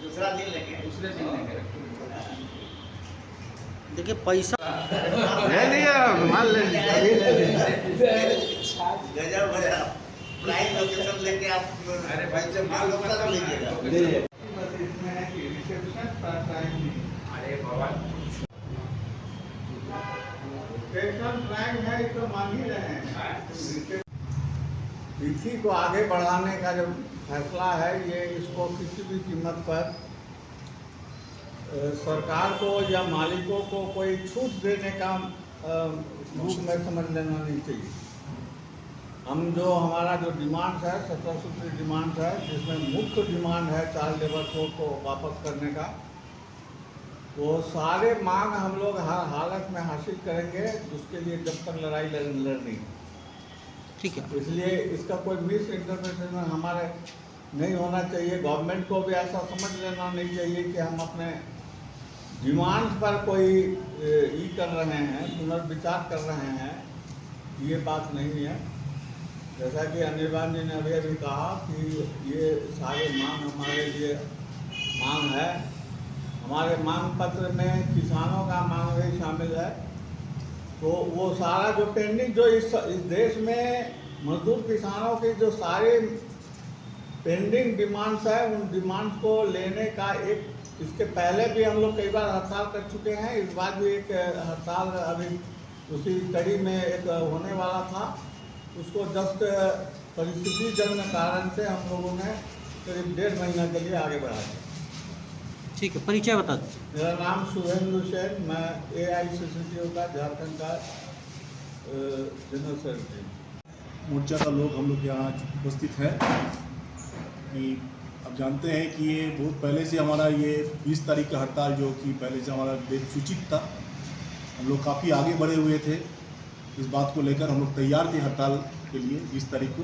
दूसरा दिन लेंगे, दूसरे दिन लेंगे। देखिए पैसा ले लिया, मान ले गजब गजब प्राइम लोकेशन लेके आप अरे भाई जब माल लोकेशन लीजिएगा। अरे बाबा है तो मान ही रहे हैं। इसी को आगे बढ़ाने का जो फैसला है, ये इसको किसी भी कीमत पर सरकार को या मालिकों को कोई छूट देने का रूप में समझ लेना नहीं चाहिए। हम जो हमारा जो डिमांड है 17 सूत्री डिमांड है, जिसमें मुख्य डिमांड है चाइल्ड लेबर कोड को वापस करने का, वो सारे मांग हम लोग हर हालत में हासिल करेंगे, उसके लिए जब तक लड़ाई लड़नी। ठीक है। इसलिए इसका कोई मिस इंटरप्रिटेशन हमारे नहीं होना चाहिए। गवर्नमेंट को भी ऐसा समझ लेना नहीं चाहिए कि हम अपने डिमांड पर कोई कर रहे हैं, पुनर्विचार कर रहे हैं, ये बात नहीं है। जैसा कि अनिर्बान जी ने अभी कहा कि ये सारे मांग हमारे लिए मांग है। हमारे मांग पत्र में किसानों का मांग भी शामिल है। तो वो सारा जो पेंडिंग जो इस देश में मजदूर किसानों की जो सारे पेंडिंग डिमांड्स है, उन डिमांड्स को लेने का एक, इसके पहले भी हम लोग कई बार हड़ताल कर चुके हैं। इस बार भी एक हड़ताल अभी उसी कड़ी में एक होने वाला था। उसको जस्ट परिस्थिति जन्य कारण से हम लोगों ने करीब 1.5 महीना के लिए आगे बढ़ा दिया। ठीक है, परिचय बता दीजिए। मेरा नाम शुभेंदु सेन, मैं AICCTO का झारखंड का जनरल सेक्रेटरी। मोर्चा का लोग हम लोग यहाँ उपस्थित है कि अब जानते हैं कि ये बहुत पहले से हमारा ये 20 तारीख का हड़ताल जो कि पहले से हमारा डेट सूचित था, हम लोग काफ़ी आगे बढ़े हुए थे। इस बात को लेकर हम लोग तैयार थे हड़ताल के लिए 20 तारीख को।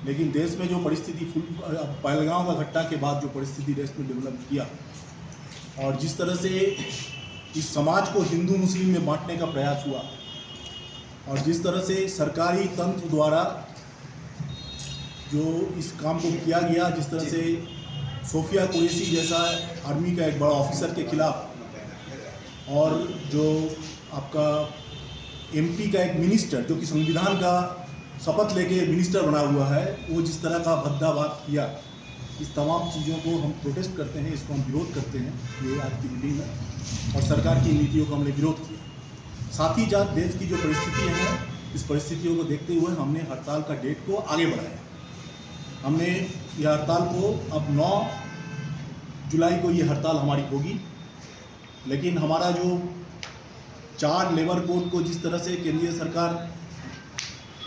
लेकिन देश में जो परिस्थिति पहलगाम का घटना के बाद जो परिस्थिति देश में डेवलप किया और जिस तरह से इस समाज को हिंदू मुस्लिम में बांटने का प्रयास हुआ और जिस तरह से सरकारी तंत्र द्वारा जो इस काम को किया गया, जिस तरह से सोफिया कुरैशी जैसा आर्मी का एक बड़ा ऑफिसर के खिलाफ और जो आपका MP का एक मिनिस्टर जो कि संविधान का शपथ लेके मिनिस्टर बना हुआ है, वो जिस तरह का भद्दाबात किया, इस तमाम चीज़ों को हम प्रोटेस्ट करते हैं, इसको हम विरोध करते हैं ये आज की मीटिंग में। और सरकार की नीतियों का हमने विरोध किया। साथ ही साथ देश की जो परिस्थितियाँ हैं, इस परिस्थितियों को देखते हुए हमने हड़ताल का डेट को आगे बढ़ाया। हमने यह हड़ताल को अब 9 जुलाई को ये हड़ताल हमारी होगी। लेकिन हमारा जो चार्ड लेबर कोड को जिस तरह से केंद्रीय सरकार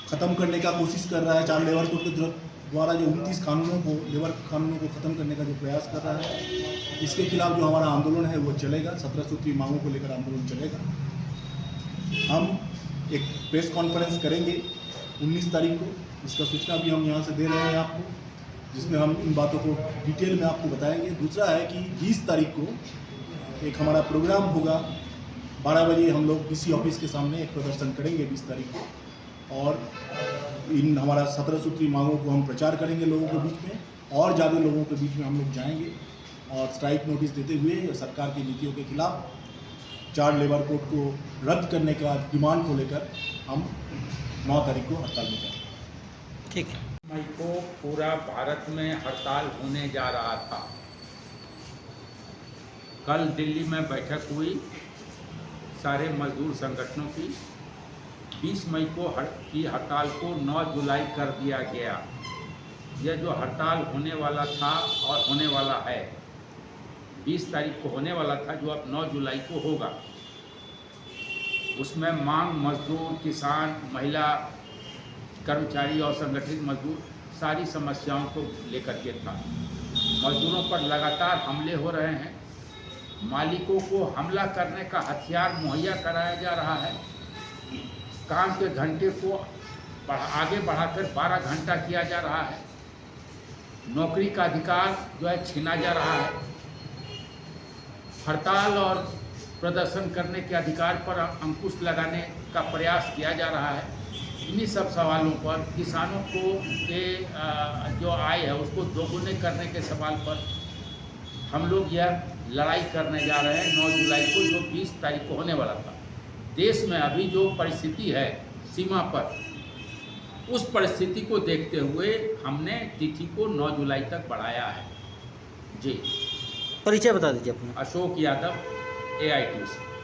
ख़त्म करने का कोशिश कर रहा है, चार्ड लेबर कोड के द्वारा जो 29 कानूनों को, लेबर कानूनों को ख़त्म करने का जो प्रयास कर रहा है, इसके खिलाफ जो हमारा आंदोलन है वो चलेगा। 17 सूत्री मांगों को लेकर आंदोलन चलेगा। हम एक प्रेस कॉन्फ्रेंस करेंगे 19 तारीख को, इसका सूचना भी हम यहाँ से दे रहे हैं आपको, जिसमें हम इन बातों को डिटेल में आपको बताएंगे। दूसरा है कि 20 तारीख को एक हमारा प्रोग्राम होगा, 12 बजे हम लोग DC ऑफिस के सामने एक प्रदर्शन करेंगे 20 तारीख को, और इन हमारा 17 सूत्री मांगों को हम प्रचार करेंगे लोगों के बीच में, और ज़्यादा लोगों के बीच में हम लोग जाएंगे और स्ट्राइक नोटिस देते हुए सरकार की नीतियों के खिलाफ चार्ड लेबर कोड को रद्द करने का डिमांड को लेकर हम 9 तारीख को हड़ताल में जाएंगे। ठीक है। मई को पूरा भारत में हड़ताल होने जा रहा था। कल दिल्ली में बैठक हुई सारे मजदूर संगठनों की। 20 मई को की हड़ताल को 9 जुलाई कर दिया गया। यह जो हड़ताल होने वाला था और होने वाला है, 20 तारीख को होने वाला था, जो अब 9 जुलाई को होगा, उसमें मांग मजदूर, किसान, महिला, कर्मचारी और संगठित मजदूर सारी समस्याओं को लेकर के था। मजदूरों पर लगातार हमले हो रहे हैं। मालिकों को हमला करने का हथियार मुहैया कराया जा रहा है। काम के घंटे को आगे बढ़ाकर 12 घंटा किया जा रहा है। नौकरी का अधिकार जो है छीना जा रहा है। हड़ताल और प्रदर्शन करने के अधिकार पर अंकुश लगाने का प्रयास किया जा रहा है। इन्हीं सब सवालों पर किसानों को के जो आय है उसको दोगुने करने के सवाल पर हम लोग यह लड़ाई करने जा रहे हैं 9 जुलाई को, जो 20 तारीख को होने वाला था। देश में अभी जो परिस्थिति है सीमा पर, उस परिस्थिति को देखते हुए हमने तिथि को 9 जुलाई तक बढ़ाया है। जी, परिचय बता दीजिए अपना। अशोक यादव, AITU से।